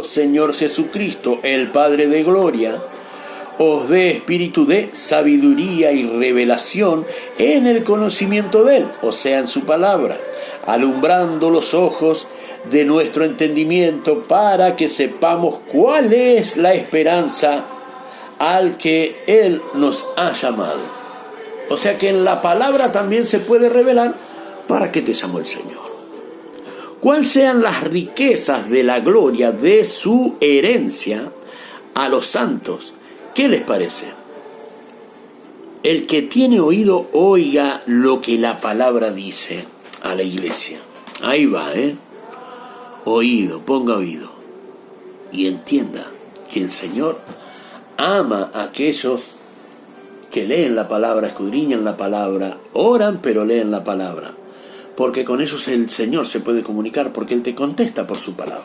Señor Jesucristo, el Padre de gloria, os dé espíritu de sabiduría y revelación en el conocimiento de Él, o sea, en su palabra, alumbrando los ojos de nuestro entendimiento para que sepamos cuál es la esperanza al que Él nos ha llamado. O sea que en la palabra también se puede revelar para qué te llamó el Señor. Cuáles sean las riquezas de la gloria de su herencia a los santos. ¿Qué les parece? El que tiene oído, oiga lo que la palabra dice a la iglesia. Ahí va, Oído, ponga oído. Y entienda que el Señor ama a aquellos que leen la palabra, escudriñan la palabra, oran pero leen la palabra. Porque con ellos el Señor se puede comunicar, porque Él te contesta por su palabra.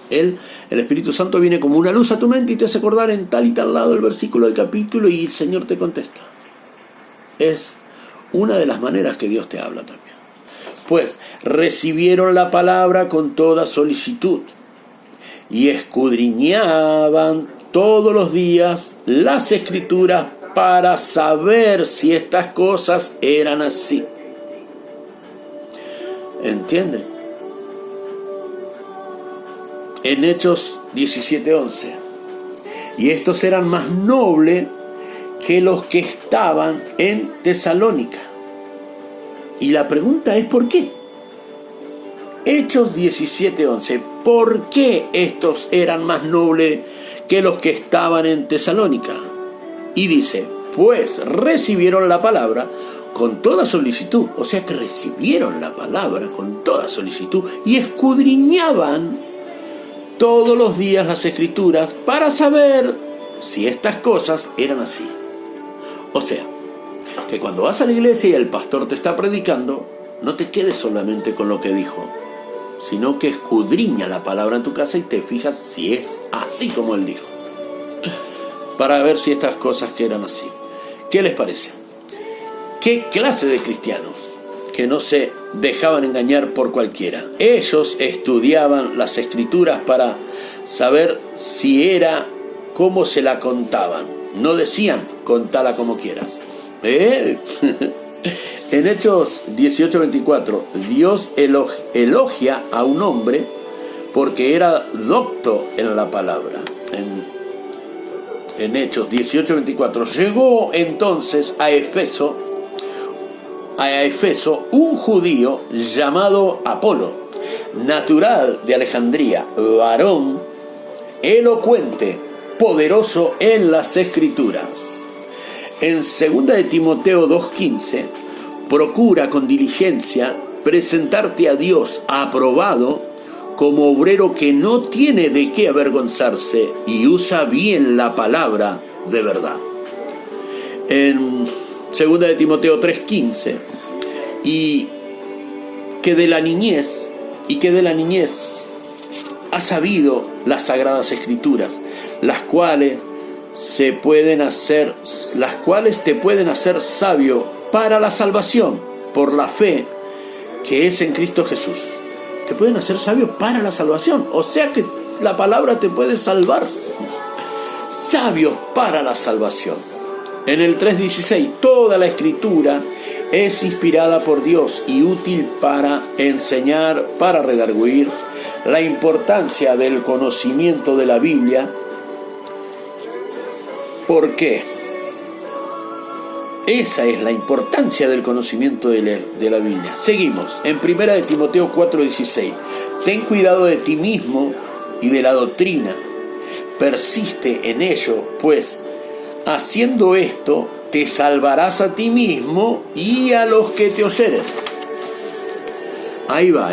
Él, el Espíritu Santo, viene como una luz a tu mente y te hace acordar en tal y tal lado el versículo del capítulo y el Señor te contesta. Es una de las maneras que Dios te habla también. Pues recibieron la palabra con toda solicitud y escudriñaban todos los días las Escrituras para saber si estas cosas eran así. ¿Entienden? En Hechos 17:11. Y estos eran más nobles que los que estaban en Tesalónica. Y la pregunta es ¿por qué? Hechos 17:11. ¿Por qué estos eran más nobles que los que estaban en Tesalónica? Y dice, pues recibieron la palabra con toda solicitud, o sea que recibieron la palabra con toda solicitud y escudriñaban todos los días las Escrituras para saber si estas cosas eran así. O sea, que cuando vas a la iglesia y el pastor te está predicando, no te quedes solamente con lo que dijo, sino que escudriña la palabra en tu casa y te fijas si es así como él dijo, para ver si estas cosas que eran así. ¿Qué les parece? ¿Qué clase de cristianos que no se dejaban engañar por cualquiera? Ellos estudiaban las Escrituras para saber si era como se la contaban. No decían, contala como quieras. En Hechos 18:24, Dios elogia a un hombre porque era docto en la palabra. En Hechos 18:24, llegó entonces a Éfeso un judío llamado Apolo, natural de Alejandría, varón elocuente, poderoso en las Escrituras. En 2 de Timoteo 2:15, procura con diligencia presentarte a Dios aprobado como obrero que no tiene de qué avergonzarse y usa bien la palabra de verdad. En 2 de Timoteo 3:15, y que de la niñez ha sabido las sagradas Escrituras, las cuales te pueden hacer sabio para la salvación por la fe que es en Cristo Jesús. Te pueden hacer sabio para la salvación, o sea que la palabra te puede salvar. Sabio para la salvación. En el 3:16, toda la Escritura es inspirada por Dios y útil para enseñar, para redarguir. La importancia del conocimiento de la Biblia. ¿Por qué? Esa es la importancia del conocimiento de la Biblia. Seguimos. En 1 de Timoteo 4:16. Ten cuidado de ti mismo y de la doctrina. Persiste en ello, pues haciendo esto te salvarás a ti mismo y a los que te oyeren. Ahí va,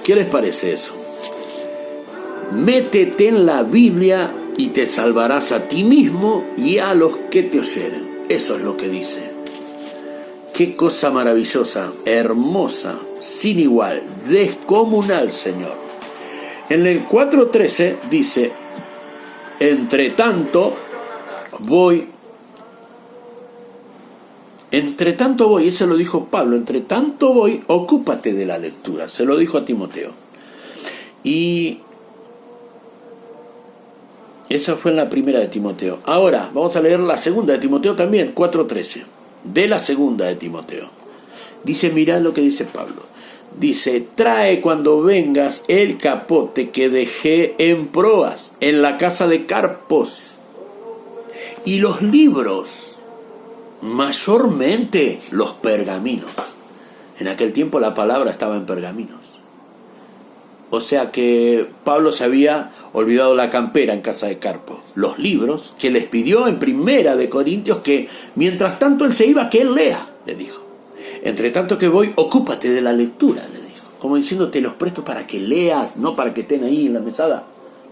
¿Qué les parece eso? Métete en la Biblia y te salvarás a ti mismo y a los que te oyeren. Eso es lo que dice. Qué cosa maravillosa, hermosa, sin igual, descomunal, Señor. En el 4:13 dice, entre tanto voy, eso lo dijo Pablo, entre tanto voy, ocúpate de la lectura, se lo dijo a Timoteo. Y Esa fue en la primera de Timoteo. Ahora, vamos a leer la segunda de Timoteo también, 4:13. De la segunda de Timoteo. Dice, mirá lo que dice Pablo. Dice, trae cuando vengas el capote que dejé en proas, en la casa de Carpos, y los libros, mayormente los pergaminos. En aquel tiempo la palabra estaba en pergaminos. O sea que Pablo se había olvidado la campera en casa de Carpos. Los libros que les pidió en primera de Corintios que mientras tanto él se iba, que él lea, le dijo. Entre tanto que voy, ocúpate de la lectura, le dijo. Como diciendo, te los presto para que leas, no para que estén ahí en la mesada.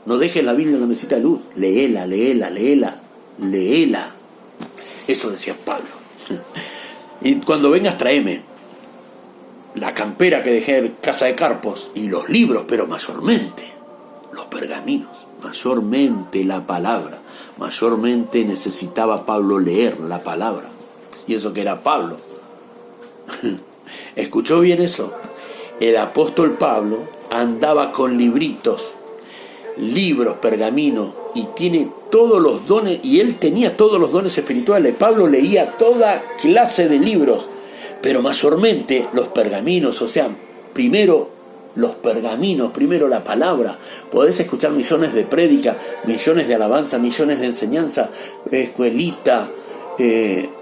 No dejes la Biblia en la mesita de luz. Léela, léela, léela, léela. Eso decía Pablo. Y cuando vengas, tráeme la campera que dejé en casa de Carpos y los libros, pero mayormente los pergaminos, mayormente la palabra. Mayormente necesitaba Pablo leer la palabra. Y eso que era Pablo. ¿Escuchó bien eso? El apóstol Pablo andaba con libritos, libros, pergaminos, y tiene todos los dones, y él tenía todos los dones espirituales. Pablo leía toda clase de libros, pero mayormente los pergaminos, o sea, primero los pergaminos, primero la palabra. Podés escuchar millones de prédicas, millones de alabanza, millones de enseñanza, escuelita,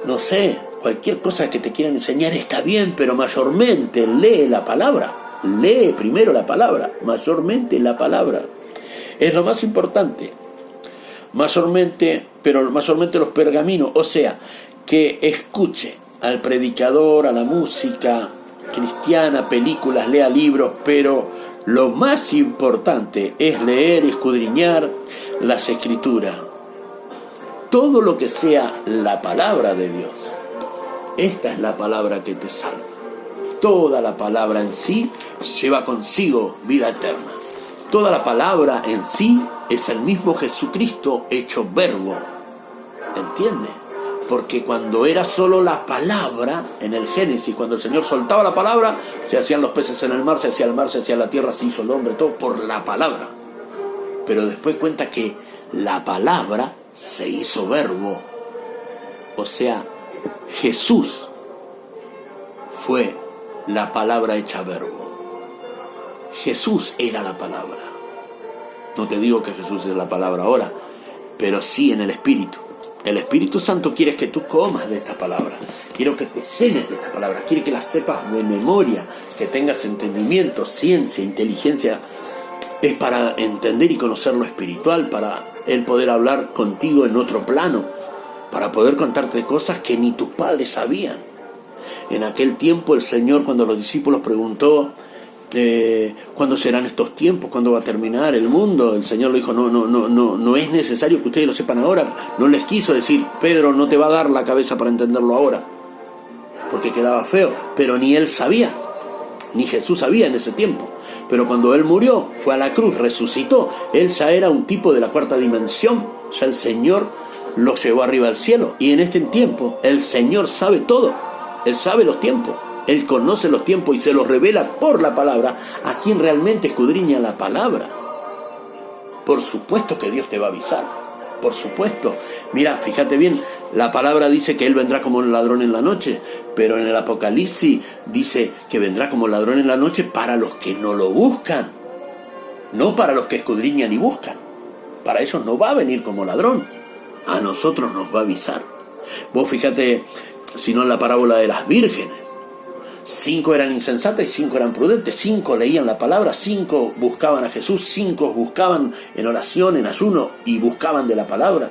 no sé, cualquier cosa que te quieran enseñar está bien, pero mayormente lee la palabra. Lee primero la palabra, mayormente la palabra. Es lo más importante. Mayormente, pero mayormente los pergaminos, o sea, que escuche al predicador, a la música cristiana, películas, lea libros, pero lo más importante es leer y escudriñar las escrituras. Todo lo que sea la palabra de Dios. Esta es la palabra que te salva. Toda la palabra en sí lleva consigo vida eterna. Toda la palabra en sí es el mismo Jesucristo hecho verbo. ¿Entiende? Porque cuando era solo la palabra, en el Génesis, cuando el Señor soltaba la palabra, se hacían los peces en el mar, se hacía el mar, se hacía la tierra, se hizo el hombre, todo por la palabra. Pero después cuenta que la palabra se hizo verbo. O sea, Jesús fue la palabra hecha verbo. Jesús era la palabra. No te digo que Jesús es la palabra ahora, pero sí en el Espíritu. El Espíritu Santo quiere que tú comas de esta palabra. Quiero que te llenes de esta palabra. Quiere que la sepas de memoria, que tengas entendimiento, ciencia, inteligencia. Es para entender y conocer lo espiritual, para Él poder hablar contigo en otro plano, para poder contarte cosas que ni tus padres sabían. En aquel tiempo el Señor, cuando los discípulos preguntó ¿cuándo serán estos tiempos? ¿Cuándo va a terminar el mundo? El Señor le dijo, no es necesario que ustedes lo sepan ahora. No les quiso decir, Pedro, no te va a dar la cabeza para entenderlo ahora, porque quedaba feo. Pero ni él sabía, ni Jesús sabía en ese tiempo. Pero cuando él murió, fue a la cruz, resucitó, él ya era un tipo de la cuarta dimensión. Ya el Señor lo llevó arriba al cielo. Y en este tiempo el Señor sabe todo. Él sabe los tiempos. Él conoce los tiempos y se los revela por la palabra a quien realmente escudriña la palabra. Por supuesto que Dios te va a avisar. Por supuesto. Mira, fíjate bien, la palabra dice que Él vendrá como un ladrón en la noche, pero en el Apocalipsis dice que vendrá como ladrón en la noche para los que no lo buscan, no para los que escudriñan y buscan. Para ellos no va a venir como ladrón. A nosotros nos va a avisar. Vos fíjate, si no en la parábola de las vírgenes. 5 eran insensatas y 5 eran prudentes. 5 leían la palabra, 5 buscaban a Jesús, 5 buscaban en oración, en ayuno y buscaban de la palabra.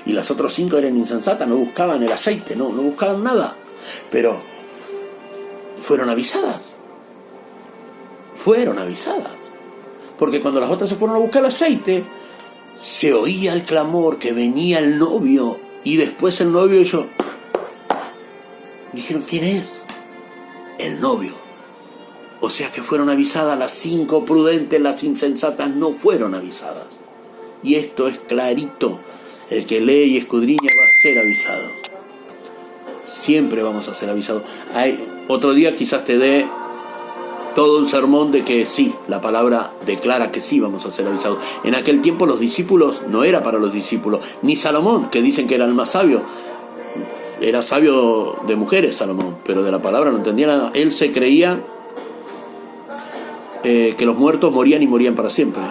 Y las otras 5 eran insensatas, no buscaban el aceite, no buscaban nada. Pero fueron avisadas. Porque cuando las otras se fueron a buscar el aceite, se oía el clamor que venía el novio. Y después el novio, ellos dijeron, ¿quién es? El novio. O sea que fueron avisadas las 5 prudentes, las insensatas no fueron avisadas. Y esto es clarito. El que lee y escudriña va a ser avisado. Siempre vamos a ser avisados. Otro día quizás te dé todo un sermón de que sí, la palabra declara que sí vamos a ser avisados. En aquel tiempo los discípulos no era para los discípulos, ni Salomón, que dicen que era el más sabio. Era sabio de mujeres Salomón, pero de la palabra no entendía nada. Él se creía que los muertos morían y morían para siempre.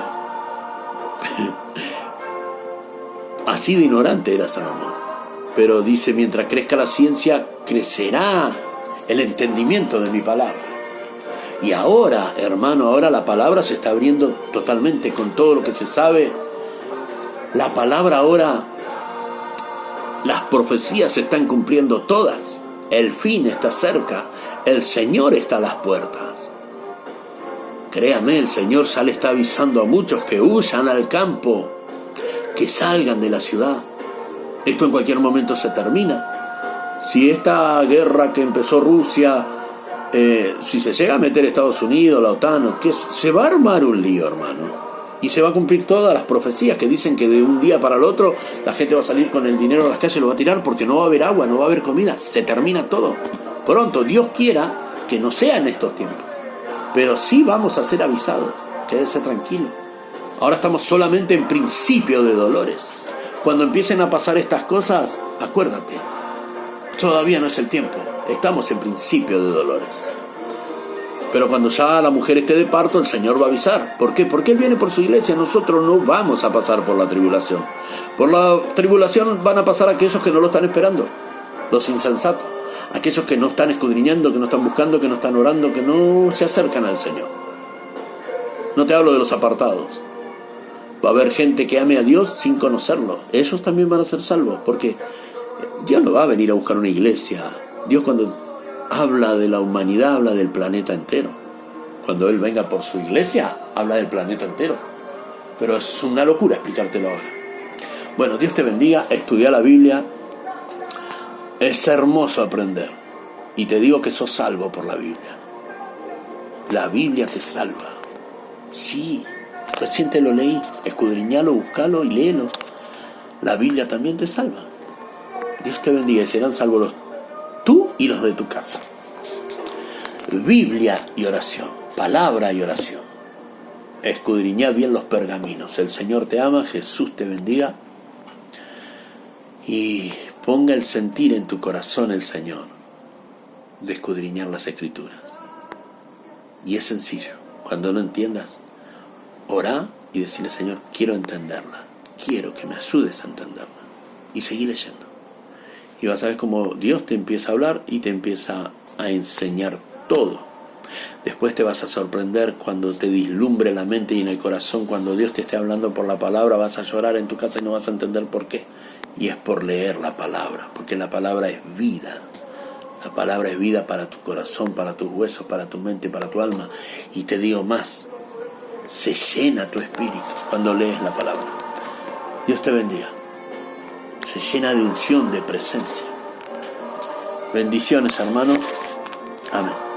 Así de ignorante era Salomón. Pero dice, mientras crezca la ciencia, crecerá el entendimiento de mi palabra. Y ahora, hermano, ahora la palabra se está abriendo totalmente con todo lo que se sabe. La palabra ahora, las profecías se están cumpliendo todas. El fin está cerca. El Señor está a las puertas. Créame, el Señor ya le está avisando a muchos que huyan al campo, que salgan de la ciudad. Esto en cualquier momento se termina. Si esta guerra que empezó Rusia, si se llega a meter Estados Unidos, la OTAN, se va a armar un lío, hermano. Y se va a cumplir todas las profecías que dicen que de un día para el otro la gente va a salir con el dinero a las calles y lo va a tirar porque no va a haber agua, no va a haber comida. Se termina todo. Pronto, Dios quiera que no sea en estos tiempos. Pero sí vamos a ser avisados. Quédese tranquilo. Ahora estamos solamente en principio de dolores. Cuando empiecen a pasar estas cosas, acuérdate, todavía no es el tiempo. Estamos en principio de dolores. Pero cuando ya la mujer esté de parto, el Señor va a avisar. ¿Por qué? Porque Él viene por su iglesia. Nosotros no vamos a pasar por la tribulación. Por la tribulación van a pasar aquellos que no lo están esperando, los insensatos, aquellos que no están escudriñando, que no están buscando, que no están orando, que no se acercan al Señor. No te hablo de los apartados. Va a haber gente que ame a Dios sin conocerlo. Ellos también van a ser salvos, porque Dios no va a venir a buscar una iglesia. Dios, cuando habla de la humanidad, habla del planeta entero. Cuando Él venga por su iglesia, habla del planeta entero. Pero es una locura explicártelo ahora. Bueno, Dios te bendiga. Estudia la Biblia. Es hermoso aprender. Y te digo que sos salvo por la Biblia. La Biblia te salva. Sí, recién te lo leí. Escudriñalo, buscalo y léelo. La Biblia también te salva. Dios te bendiga y serán salvos tú y los de tu casa. Biblia y oración, palabra y oración. Escudriñad bien los pergaminos. El Señor te ama, Jesús te bendiga. Y ponga el sentir en tu corazón el Señor de escudriñar las Escrituras. Y es sencillo. Cuando no entiendas, orá y decirle, Señor, quiero entenderla. Quiero que me ayudes a entenderla. Y seguí leyendo. Y vas a ver cómo Dios te empieza a hablar y te empieza a enseñar todo. Después te vas a sorprender cuando te dislumbre la mente y en el corazón. Cuando Dios te esté hablando por la palabra, vas a llorar en tu casa y no vas a entender por qué. Y es por leer la palabra, porque la palabra es vida. La palabra es vida para tu corazón, para tus huesos, para tu mente, para tu alma. Y te digo más, se llena tu espíritu cuando lees la palabra. Dios te bendiga. Se llena de unción, de presencia. Bendiciones, hermano. Amén.